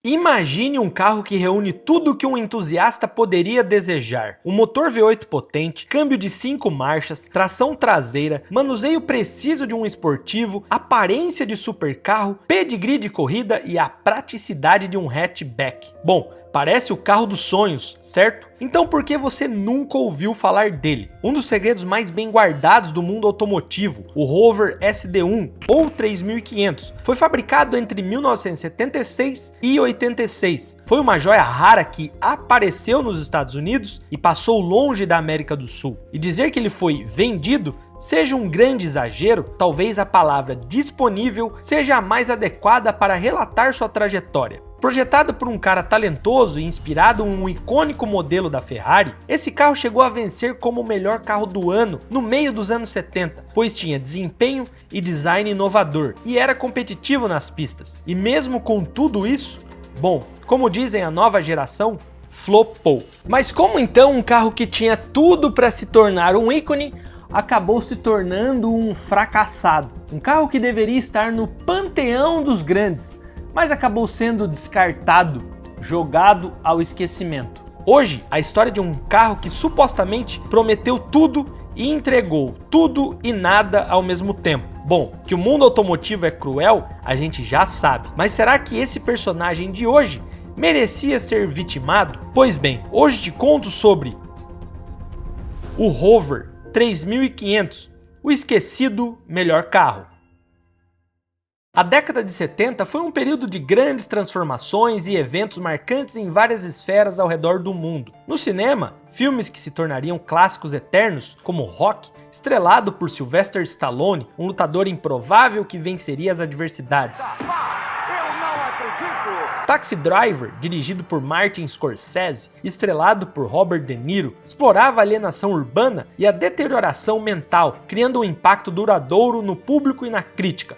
Imagine um carro que reúne tudo o que um entusiasta poderia desejar. Um motor V8 potente, câmbio de 5 marchas, tração traseira, manuseio preciso de um esportivo, aparência de supercarro, pedigree de corrida e a praticidade de um hatchback. Bom, parece o carro dos sonhos, certo? Então por que você nunca ouviu falar dele? Um dos segredos mais bem guardados do mundo automotivo, o Rover SD1 ou 3500, foi fabricado entre 1976 e 86. Foi uma joia rara que apareceu nos Estados Unidos e passou longe da América do Sul. E dizer que ele foi vendido seja um grande exagero, talvez a palavra disponível seja a mais adequada para relatar sua trajetória. Projetado por um cara talentoso e inspirado em um icônico modelo da Ferrari, esse carro chegou a vencer como o melhor carro do ano no meio dos anos 70, pois tinha desempenho e design inovador e era competitivo nas pistas. E mesmo com tudo isso, bom, como dizem a nova geração, flopou. Mas como então um carro que tinha tudo para se tornar um ícone acabou se tornando um fracassado? Um carro que deveria estar no panteão dos grandes, mas acabou sendo descartado, jogado ao esquecimento. Hoje, a história de um carro que supostamente prometeu tudo e entregou tudo e nada ao mesmo tempo. Bom, que o mundo automotivo é cruel, a gente já sabe, mas será que esse personagem de hoje merecia ser vitimado? Pois bem, hoje te conto sobre o Rover 3500, o esquecido melhor carro. A década de 70 foi um período de grandes transformações e eventos marcantes em várias esferas ao redor do mundo. No cinema, filmes que se tornariam clássicos eternos, como Rock, estrelado por Sylvester Stallone, um lutador improvável que venceria as adversidades. Taxi Driver, dirigido por Martin Scorsese e estrelado por Robert De Niro, explorava a alienação urbana e a deterioração mental, criando um impacto duradouro no público e na crítica.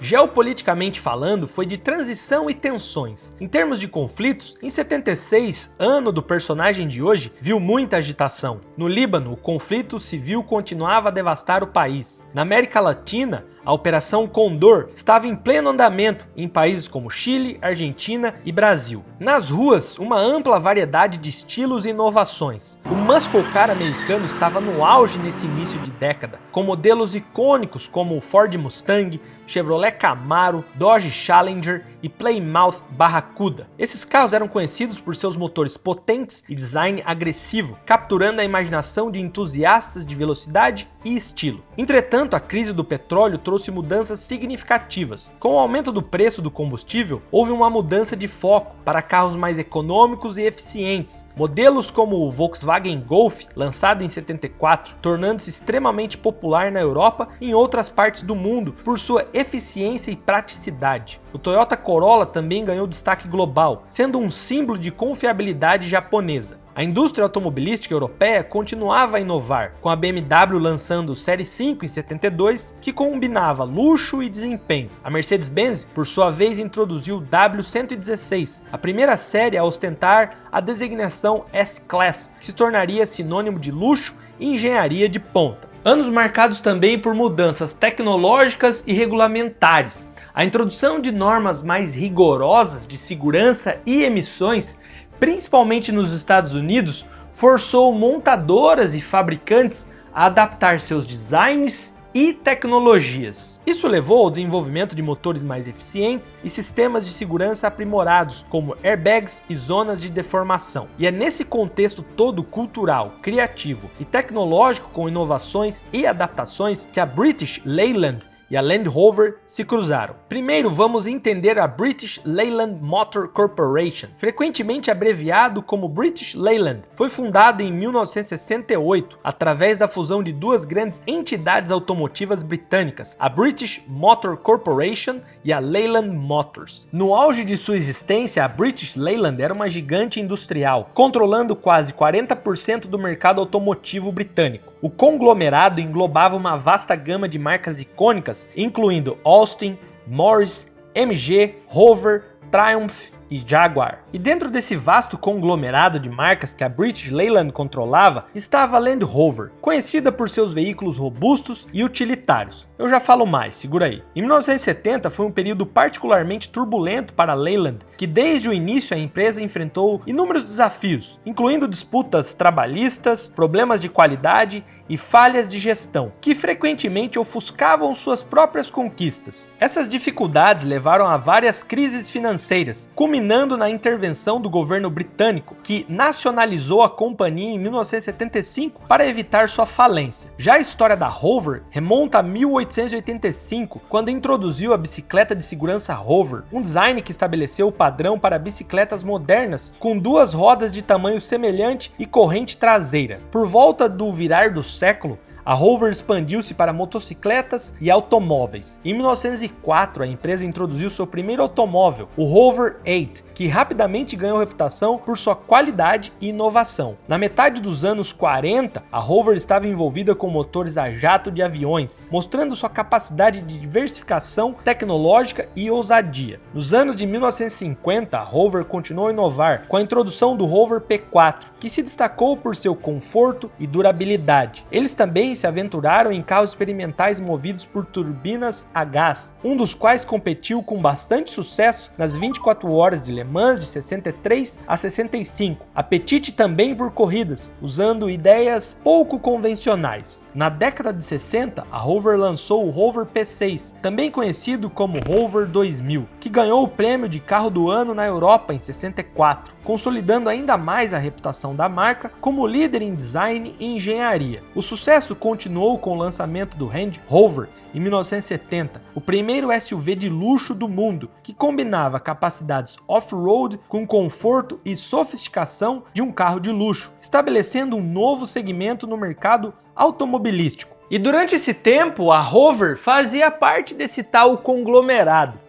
Geopoliticamente falando, foi de transição e tensões. Em termos de conflitos, em 76, ano do personagem de hoje, viu muita agitação. No Líbano, o conflito civil continuava a devastar o país. Na América Latina, a Operação Condor estava em pleno andamento em países como Chile, Argentina e Brasil. Nas ruas, uma ampla variedade de estilos e inovações. O muscle car americano estava no auge nesse início de década, com modelos icônicos como o Ford Mustang, Chevrolet Camaro, Dodge Challenger e Plymouth Barracuda. Esses carros eram conhecidos por seus motores potentes e design agressivo, capturando a imaginação de entusiastas de velocidade e estilo. Entretanto, a crise do petróleo trouxe mudanças significativas. Com o aumento do preço do combustível, houve uma mudança de foco para carros mais econômicos e eficientes. Modelos como o Volkswagen Golf, lançado em 74, tornando-se extremamente popular na Europa e em outras partes do mundo por sua eficiência e praticidade. O Toyota Corolla também ganhou destaque global, sendo um símbolo de confiabilidade japonesa. A indústria automobilística europeia continuava a inovar, com a BMW lançando o Série 5 em 72, que combinava luxo e desempenho. A Mercedes-Benz, por sua vez, introduziu o W116, a primeira série a ostentar a designação S-Class, que se tornaria sinônimo de luxo e engenharia de ponta. Anos marcados também por mudanças tecnológicas e regulamentares. A introdução de normas mais rigorosas de segurança e emissões, principalmente nos Estados Unidos, forçou montadoras e fabricantes a adaptar seus designs e tecnologias. Isso levou ao desenvolvimento de motores mais eficientes e sistemas de segurança aprimorados, como airbags e zonas de deformação. E é nesse contexto todo cultural, criativo e tecnológico, com inovações e adaptações, que a British Leyland e a Land Rover se cruzaram. Primeiro, vamos entender a British Leyland Motor Corporation, frequentemente abreviado como British Leyland. Foi fundada em 1968 através da fusão de duas grandes entidades automotivas britânicas, a British Motor Corporation e a Leyland Motors. No auge de sua existência, a British Leyland era uma gigante industrial, controlando quase 40% do mercado automotivo britânico. O conglomerado englobava uma vasta gama de marcas icônicas, incluindo Austin, Morris, MG, Rover, Triumph e Jaguar. E dentro desse vasto conglomerado de marcas que a British Leyland controlava, estava a Land Rover, conhecida por seus veículos robustos e utilitários. Eu já falo mais, segura aí. Em 1970 foi um período particularmente turbulento para a Leyland, que desde o início a empresa enfrentou inúmeros desafios, incluindo disputas trabalhistas, problemas de qualidade e falhas de gestão, que frequentemente ofuscavam suas próprias conquistas. Essas dificuldades levaram a várias crises financeiras, culminando na intervenção do governo britânico, que nacionalizou a companhia em 1975 para evitar sua falência. Já a história da Rover remonta a 1885, quando introduziu a bicicleta de segurança Rover, um design que estabeleceu o padrão para bicicletas modernas com duas rodas de tamanho semelhante e corrente traseira. Por volta do virar do século, a Rover expandiu-se para motocicletas e automóveis. Em 1904, a empresa introduziu seu primeiro automóvel, o Rover 8, que rapidamente ganhou reputação por sua qualidade e inovação. Na metade dos anos 40, a Rover estava envolvida com motores a jato de aviões, mostrando sua capacidade de diversificação tecnológica e ousadia. Nos anos de 1950, a Rover continuou a inovar com a introdução do Rover P4, que se destacou por seu conforto e durabilidade. Eles também se aventuraram em carros experimentais movidos por turbinas a gás, um dos quais competiu com bastante sucesso nas 24 horas de Le Mans de 63 a 65. Apetite também por corridas, usando ideias pouco convencionais. Na década de 60, a Rover lançou o Rover P6, também conhecido como Rover 2000, que ganhou o prêmio de carro do ano na Europa em 64, consolidando ainda mais a reputação da marca como líder em design e engenharia. O sucesso continuou com o lançamento do Range Rover em 1970, o primeiro SUV de luxo do mundo, que combinava capacidades off-road com conforto e sofisticação de um carro de luxo, estabelecendo um novo segmento no mercado automobilístico. E durante esse tempo, a Rover fazia parte desse tal conglomerado.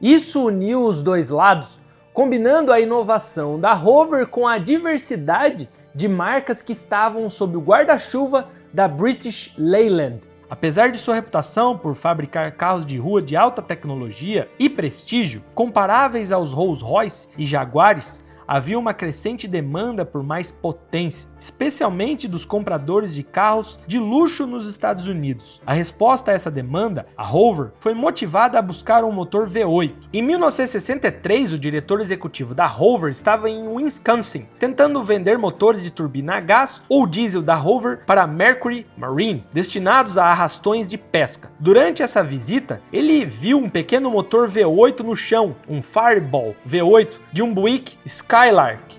Isso uniu os dois lados, combinando a inovação da Rover com a diversidade de marcas que estavam sob o guarda-chuva da British Leyland. Apesar de sua reputação por fabricar carros de rua de alta tecnologia e prestígio, comparáveis aos Rolls-Royce e Jaguares, havia uma crescente demanda por mais potência, especialmente dos compradores de carros de luxo nos Estados Unidos. A resposta a essa demanda, a Rover, foi motivada a buscar um motor V8. Em 1963, o diretor executivo da Rover estava em Wisconsin, tentando vender motores de turbina a gás ou diesel da Rover para a Mercury Marine, destinados a arrastões de pesca. Durante essa visita, ele viu um pequeno motor V8 no chão, um Fireball V8 de um Buick Skylark.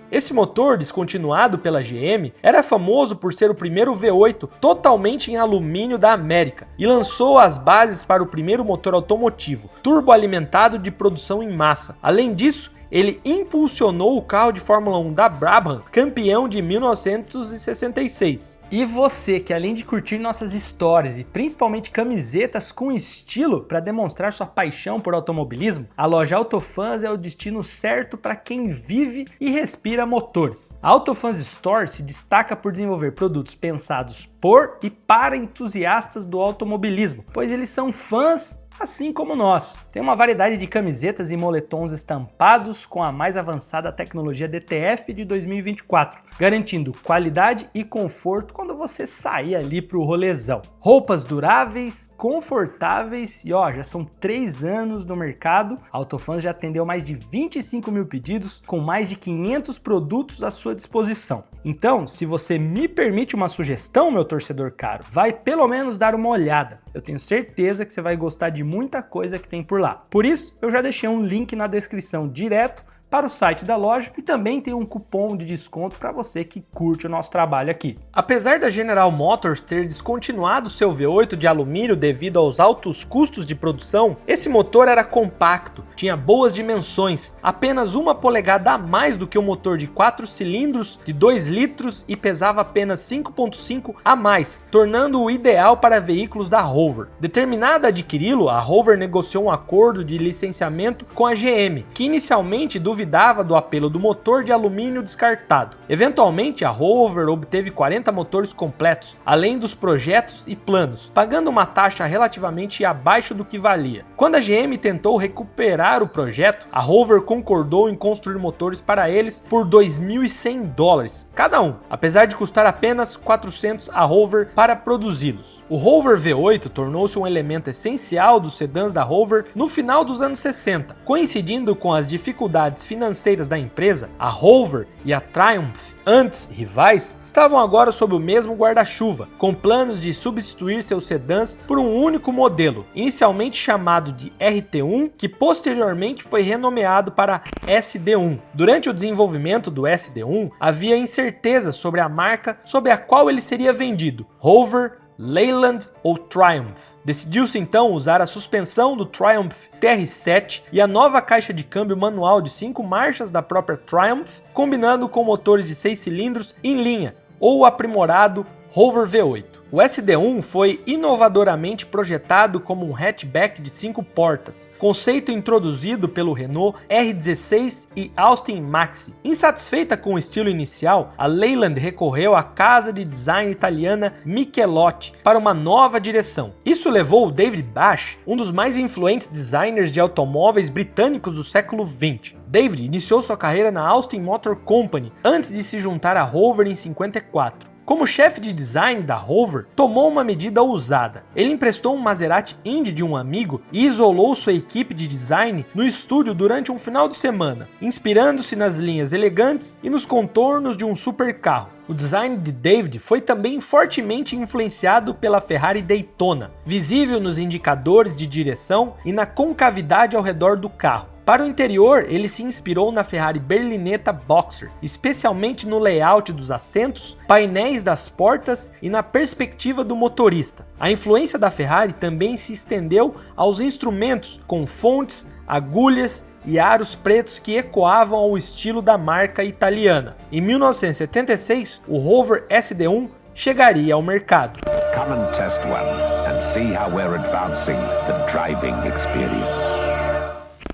Esse motor, descontinuado pela GM, era famoso por ser o primeiro V8 totalmente em alumínio da América e lançou as bases para o primeiro motor automotivo turboalimentado de produção em massa. Além disso, ele impulsionou o carro de Fórmula 1 da Brabham, campeão de 1966. E você, que além de curtir nossas histórias e principalmente camisetas com estilo para demonstrar sua paixão por automobilismo, a loja Autofans é o destino certo para quem vive e respira motores. A Autofans Store se destaca por desenvolver produtos pensados por e para entusiastas do automobilismo, pois eles são fãs assim como nós. Tem uma variedade de camisetas e moletons estampados com a mais avançada tecnologia DTF de 2024, garantindo qualidade e conforto quando você sair ali pro rolezão. Roupas duráveis, confortáveis e já são 3 anos no mercado. A Autofans já atendeu mais de 25 mil pedidos com mais de 500 produtos à sua disposição. Então, se você me permite uma sugestão, meu torcedor caro, vai pelo menos dar uma olhada. Eu tenho certeza que você vai gostar de muita coisa que tem por lá. Por isso, eu já deixei um link na descrição direto para o site da loja e também tem um cupom de desconto para você que curte o nosso trabalho aqui. Apesar da General Motors ter descontinuado seu V8 de alumínio devido aos altos custos de produção, esse motor era compacto, tinha boas dimensões, apenas 1 polegada a mais do que o motor de 4 cilindros de 2 litros e pesava apenas 5,5 a mais, tornando-o ideal para veículos da Rover. Determinada a adquiri-lo, a Rover negociou um acordo de licenciamento com a GM, que inicialmente duvidou duvidava do apelo do motor de alumínio descartado. Eventualmente, a Rover obteve 40 motores completos, além dos projetos e planos, pagando uma taxa relativamente abaixo do que valia. Quando a GM tentou recuperar o projeto, a Rover concordou em construir motores para eles por $2.100 cada um, apesar de custar apenas $400 a Rover para produzi-los. O Rover V8 tornou-se um elemento essencial dos sedãs da Rover no final dos anos 60. Coincidindo com as dificuldades financeiras da empresa, a Rover e a Triumph, antes rivais, estavam agora sob o mesmo guarda-chuva, com planos de substituir seus sedãs por um único modelo, inicialmente chamado de RT1, que posteriormente foi renomeado para SD1. Durante o desenvolvimento do SD1, havia incerteza sobre a marca sob a qual ele seria vendido: Rover, Leyland ou Triumph. Decidiu-se então usar a suspensão do Triumph TR7 e a nova caixa de câmbio manual de 5 marchas da própria Triumph, combinando com motores de 6 cilindros em linha, ou o aprimorado Rover V8. O SD1 foi inovadoramente projetado como um hatchback de 5 portas, conceito introduzido pelo Renault R16 e Austin Maxi. Insatisfeita com o estilo inicial, a Leyland recorreu à casa de design italiana Michelotti para uma nova direção. Isso levou David Bash, um dos mais influentes designers de automóveis britânicos do século XX. David iniciou sua carreira na Austin Motor Company antes de se juntar à Rover em 54. Como chefe de design da Rover, tomou uma medida ousada. Ele emprestou um Maserati Indy de um amigo e isolou sua equipe de design no estúdio durante um final de semana, inspirando-se nas linhas elegantes e nos contornos de um supercarro. O design de David foi também fortemente influenciado pela Ferrari Daytona, visível nos indicadores de direção e na concavidade ao redor do carro. Para o interior, ele se inspirou na Ferrari Berlinetta Boxer, especialmente no layout dos assentos, painéis das portas e na perspectiva do motorista. A influência da Ferrari também se estendeu aos instrumentos, com fontes, agulhas e aros pretos que ecoavam ao estilo da marca italiana. Em 1976, o Rover SD1 chegaria ao mercado. Come and test one and see how we're advancing the driving experience.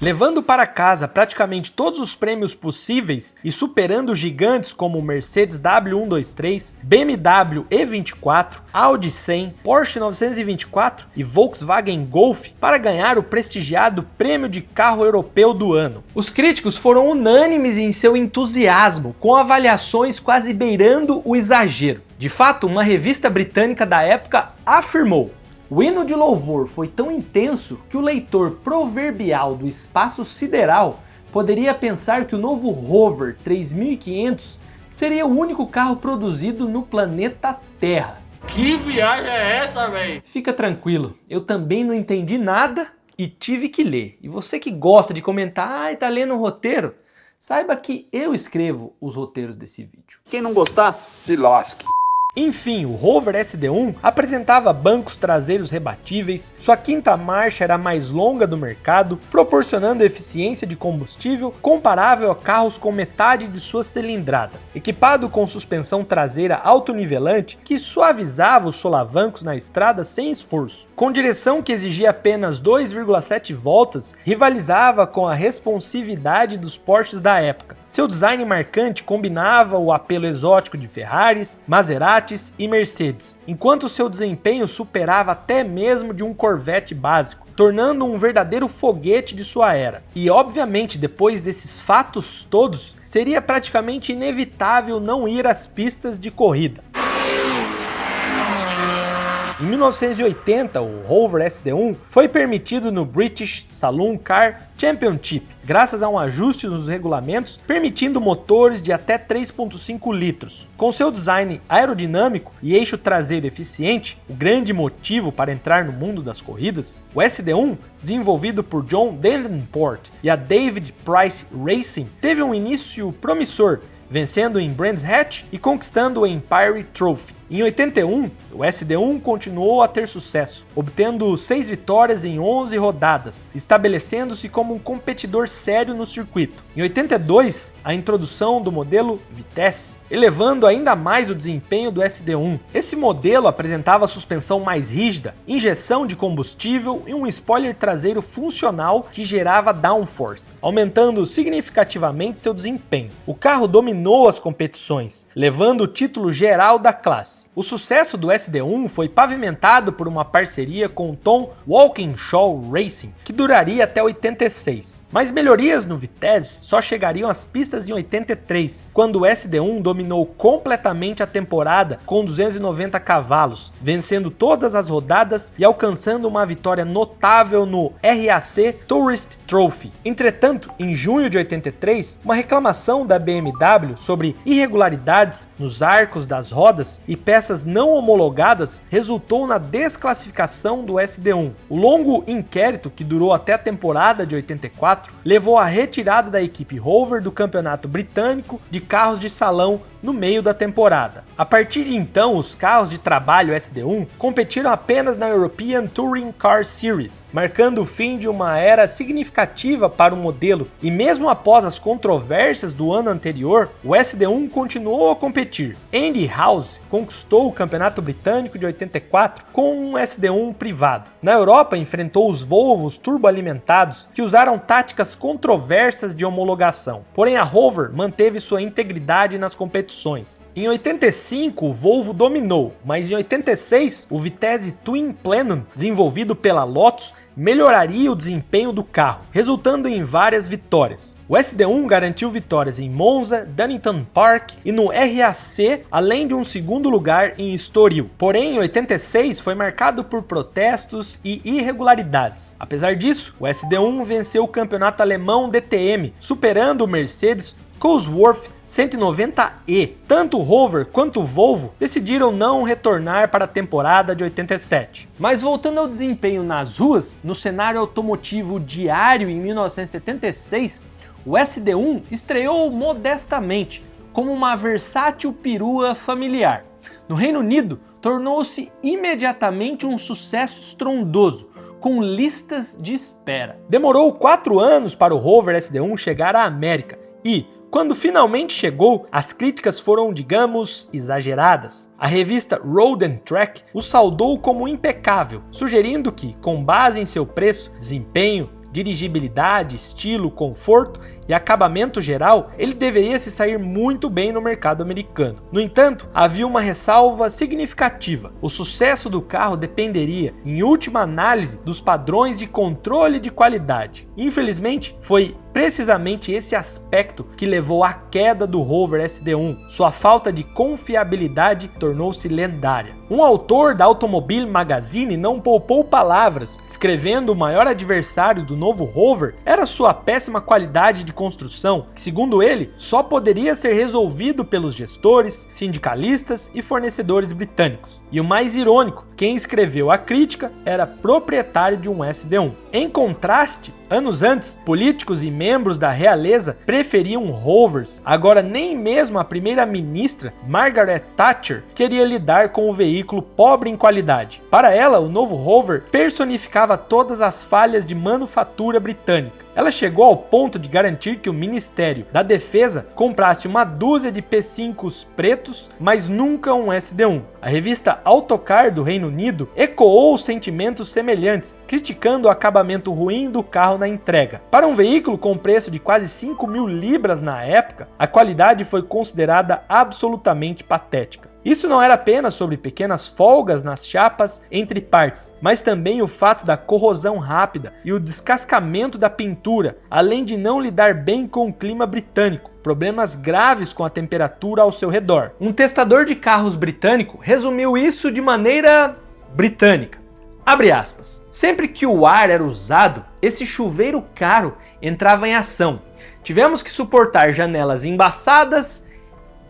Levando para casa praticamente todos os prêmios possíveis e superando gigantes como Mercedes W123, BMW E24, Audi 100, Porsche 924 e Volkswagen Golf para ganhar o prestigiado Prêmio de Carro Europeu do Ano. Os críticos foram unânimes em seu entusiasmo, com avaliações quase beirando o exagero. De fato, uma revista britânica da época afirmou: o hino de louvor foi tão intenso que o leitor proverbial do espaço sideral poderia pensar que o novo Rover 3500 seria o único carro produzido no planeta Terra. Que viagem é essa, véi? Fica tranquilo, eu também não entendi nada e tive que ler. E você que gosta de comentar, tá lendo o roteiro? Saiba que eu escrevo os roteiros desse vídeo. Quem não gostar, se lasque. Enfim, o Rover SD1 apresentava bancos traseiros rebatíveis, sua quinta marcha era a mais longa do mercado, proporcionando eficiência de combustível comparável a carros com metade de sua cilindrada, equipado com suspensão traseira autonivelante que suavizava os solavancos na estrada sem esforço. Com direção que exigia apenas 2,7 voltas, rivalizava com a responsividade dos Porsches da época. Seu design marcante combinava o apelo exótico de Ferraris, Maseratis e Mercedes, enquanto seu desempenho superava até mesmo de um Corvette básico, tornando um verdadeiro foguete de sua era. E obviamente, depois desses fatos todos, seria praticamente inevitável não ir às pistas de corrida. Em 1980, o Rover SD1 foi permitido no British Saloon Car Championship, graças a um ajuste nos regulamentos permitindo motores de até 3,5 litros. Com seu design aerodinâmico e eixo traseiro eficiente, o grande motivo para entrar no mundo das corridas, o SD1, desenvolvido por John Davenport e a David Price Racing, teve um início promissor, vencendo em Brands Hatch e conquistando o Empire Trophy. Em 81, o SD1 continuou a ter sucesso, obtendo 6 vitórias em 11 rodadas, estabelecendo-se como um competidor sério no circuito. Em 82, a introdução do modelo Vitesse, elevando ainda mais o desempenho do SD1. Esse modelo apresentava suspensão mais rígida, injeção de combustível e um spoiler traseiro funcional que gerava downforce, aumentando significativamente seu desempenho. O carro dominou as competições, levando o título geral da classe. O sucesso do SD1 foi pavimentado por uma parceria com o Tom Walkinshaw Racing, que duraria até 86. Mas melhorias no Vitesse só chegariam às pistas em 83, quando o SD1 dominou completamente a temporada com 290 cavalos, vencendo todas as rodadas e alcançando uma vitória notável no RAC Tourist Trophy. Entretanto, em junho de 83, uma reclamação da BMW sobre irregularidades nos arcos das rodas e peças não homologadas resultou na desclassificação do SD1. O longo inquérito, que durou até a temporada de 84, levou à retirada da equipe Rover do campeonato britânico de carros de salão no meio da temporada. A partir de então, os carros de trabalho SD1 competiram apenas na European Touring Car Series, marcando o fim de uma era significativa para o modelo, e mesmo após as controvérsias do ano anterior, o SD1 continuou a competir. Andy House conquistou o campeonato britânico de 84 com um SD1 privado. Na Europa, enfrentou os Volvos turboalimentados, que usaram táticas controversas de homologação. Porém, a Rover manteve sua integridade nas competições. Em 85, o Volvo dominou, mas em 86, o Vitesse Twin Plenum, desenvolvido pela Lotus, melhoraria o desempenho do carro, resultando em várias vitórias. O SD1 garantiu vitórias em Monza, Donington Park e no RAC, além de um segundo lugar em Estoril. Porém, em 86 foi marcado por protestos e irregularidades. Apesar disso, o SD1 venceu o campeonato alemão DTM, superando o Mercedes Cosworth 190E. Tanto o Rover quanto o Volvo decidiram não retornar para a temporada de 87. Mas voltando ao desempenho nas ruas, no cenário automotivo diário em 1976, o SD1 estreou modestamente como uma versátil perua familiar. No Reino Unido, tornou-se imediatamente um sucesso estrondoso, com listas de espera. Demorou 4 anos para o Rover SD1 chegar à América e, quando finalmente chegou, as críticas foram, digamos, exageradas. A revista Road and Track o saudou como impecável, sugerindo que, com base em seu preço, desempenho, dirigibilidade, estilo, conforto e acabamento geral, ele deveria se sair muito bem no mercado americano. No entanto, havia uma ressalva significativa. O sucesso do carro dependeria, em última análise, dos padrões de controle de qualidade. Infelizmente, foi precisamente esse aspecto que levou à queda do Rover SD1. Sua falta de confiabilidade tornou-se lendária. Um autor da Automobile Magazine não poupou palavras, descrevendo o maior adversário do novo Rover era sua péssima qualidade de construção, que, segundo ele, só poderia ser resolvido pelos gestores, sindicalistas e fornecedores britânicos. E o mais irônico, quem escreveu a crítica era proprietário de um SD1. Em contraste, anos antes, políticos e membros da realeza preferiam Rovers. Agora nem mesmo a primeira-ministra, Margaret Thatcher, queria lidar com o veículo pobre em qualidade. Para ela, o novo Rover personificava todas as falhas de manufatura britânica. Ela chegou ao ponto de garantir que o Ministério da Defesa comprasse uma dúzia de P5s pretos, mas nunca um SD1. A revista Autocar do Reino Unido ecoou sentimentos semelhantes, criticando o acabamento ruim do carro na entrega. Para um veículo com preço de quase 5.000 libras na época, a qualidade foi considerada absolutamente patética. Isso não era apenas sobre pequenas folgas nas chapas entre partes, mas também o fato da corrosão rápida e o descascamento da pintura, além de não lidar bem com o clima britânico, problemas graves com a temperatura ao seu redor. Um testador de carros britânico resumiu isso de maneira britânica. Abre aspas. Sempre que o ar era usado, esse chuveiro caro entrava em ação. Tivemos que suportar janelas embaçadas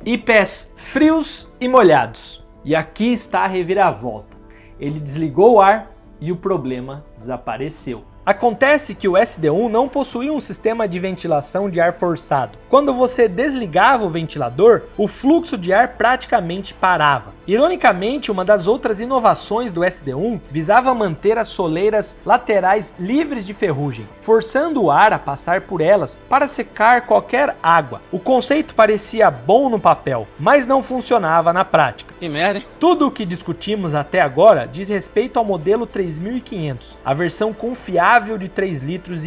e pés frios e molhados. E aqui está a reviravolta. Ele desligou o ar e o problema desapareceu. Acontece que o SD1 não possuía um sistema de ventilação de ar forçado. Quando você desligava o ventilador, o fluxo de ar praticamente parava. Ironicamente, uma das outras inovações do SD1 visava manter as soleiras laterais livres de ferrugem, forçando o ar a passar por elas para secar qualquer água. O conceito parecia bom no papel, mas não funcionava na prática. Que merda, hein? Tudo o que discutimos até agora diz respeito ao modelo 3500, a versão confiável de 3,5 litros.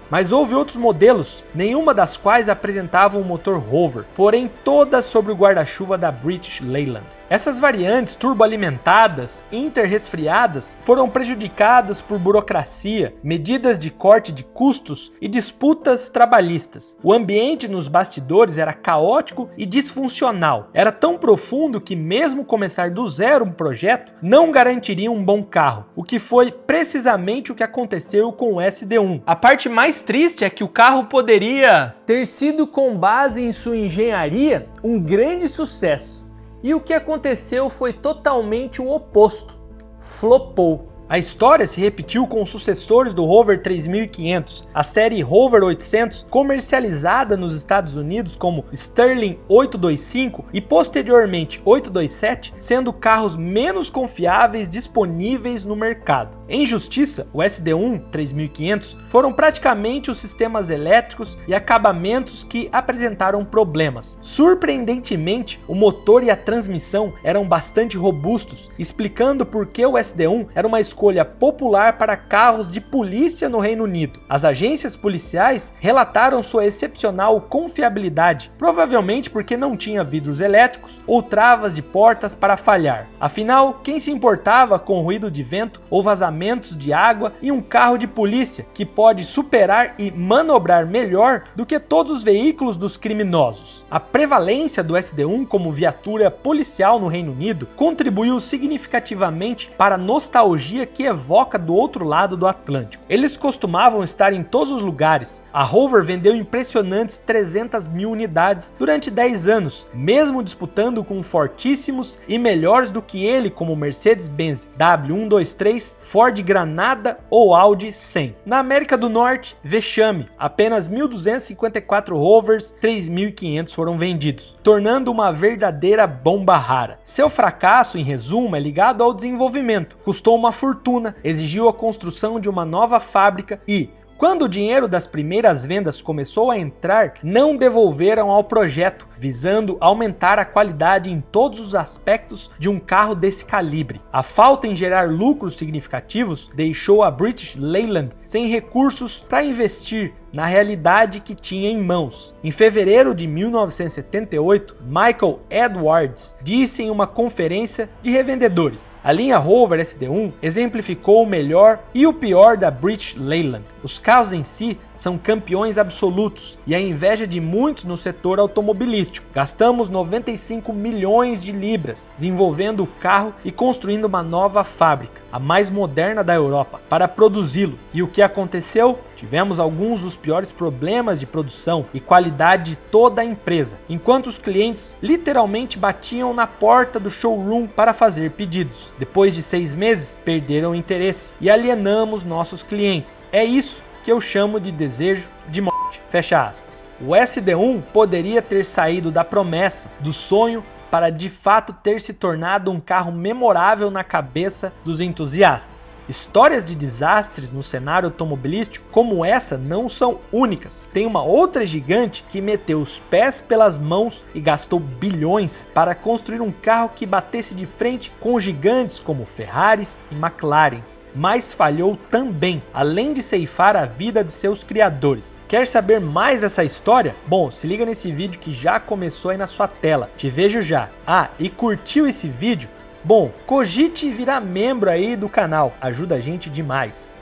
Mas houve outros modelos, nenhuma das quais apresentava um motor Rover, porém todas sob o guarda-chuva da British Leyland. Essas variantes turboalimentadas, interresfriadas, foram prejudicadas por burocracia, medidas de corte de custos e disputas trabalhistas. O ambiente nos bastidores era caótico e disfuncional. Era tão profundo que mesmo começar do zero um projeto não garantiria um bom carro, o que foi precisamente o que aconteceu com o SD1. A parte mais triste é que o carro poderia ter sido, com base em sua engenharia, um grande sucesso. E o que aconteceu foi totalmente o oposto. Flopou. A história se repetiu com os sucessores do Rover 3500, a série Rover 800, comercializada nos Estados Unidos como Sterling 825 e posteriormente 827, sendo carros menos confiáveis disponíveis no mercado. Em justiça, o SD1 3500 foram praticamente os sistemas elétricos e acabamentos que apresentaram problemas. Surpreendentemente, o motor e a transmissão eram bastante robustos, explicando por que o SD1 era uma escolha popular para carros de polícia no Reino Unido. As agências policiais relataram sua excepcional confiabilidade, provavelmente porque não tinha vidros elétricos ou travas de portas para falhar. Afinal, quem se importava com ruído de vento ou vazamentos de água em um carro de polícia que pode superar e manobrar melhor do que todos os veículos dos criminosos? A prevalência do SD1 como viatura policial no Reino Unido contribuiu significativamente para a nostalgia que evoca do outro lado do Atlântico. Eles costumavam estar em todos os lugares. A Rover vendeu impressionantes 300 mil unidades durante 10 anos, mesmo disputando com fortíssimos e melhores do que ele como Mercedes-Benz W123, Ford Granada ou Audi 100. Na América do Norte, vexame, apenas 1.254 Rovers 3500 foram vendidos, tornando uma verdadeira bomba rara. Seu fracasso, em resumo, é ligado ao desenvolvimento. Custou uma fortuna, exigiu a construção de uma nova fábrica e, quando o dinheiro das primeiras vendas começou a entrar, não devolveram ao projeto, visando aumentar a qualidade em todos os aspectos de um carro desse calibre. A falta em gerar lucros significativos deixou a British Leyland sem recursos para investir na realidade que tinha em mãos. Em fevereiro de 1978, Michael Edwards disse em uma conferência de revendedores: a linha Rover SD1 exemplificou o melhor e o pior da British Leyland. Os carros em si são campeões absolutos e a inveja de muitos no setor automobilístico. Gastamos 95 milhões de libras desenvolvendo o carro e construindo uma nova fábrica, a mais moderna da Europa, para produzi-lo. E o que aconteceu? Tivemos alguns dos piores problemas de produção e qualidade de toda a empresa, enquanto os clientes literalmente batiam na porta do showroom para fazer pedidos. Depois de 6 meses, perderam o interesse e alienamos nossos clientes. É isso que eu chamo de desejo de morte. Fecha aspas. O SD1 poderia ter saído da promessa, do sonho, para de fato ter se tornado um carro memorável na cabeça dos entusiastas. Histórias de desastres no cenário automobilístico como essa não são únicas. Tem uma outra gigante que meteu os pés pelas mãos e gastou bilhões para construir um carro que batesse de frente com gigantes como Ferraris e McLarens, mas falhou também, além de ceifar a vida de seus criadores. Quer saber mais dessa história? Bom, se liga nesse vídeo que já começou aí na sua tela. Te vejo já. Ah, e curtiu esse vídeo? Bom, cogite virar membro aí do canal, ajuda a gente demais.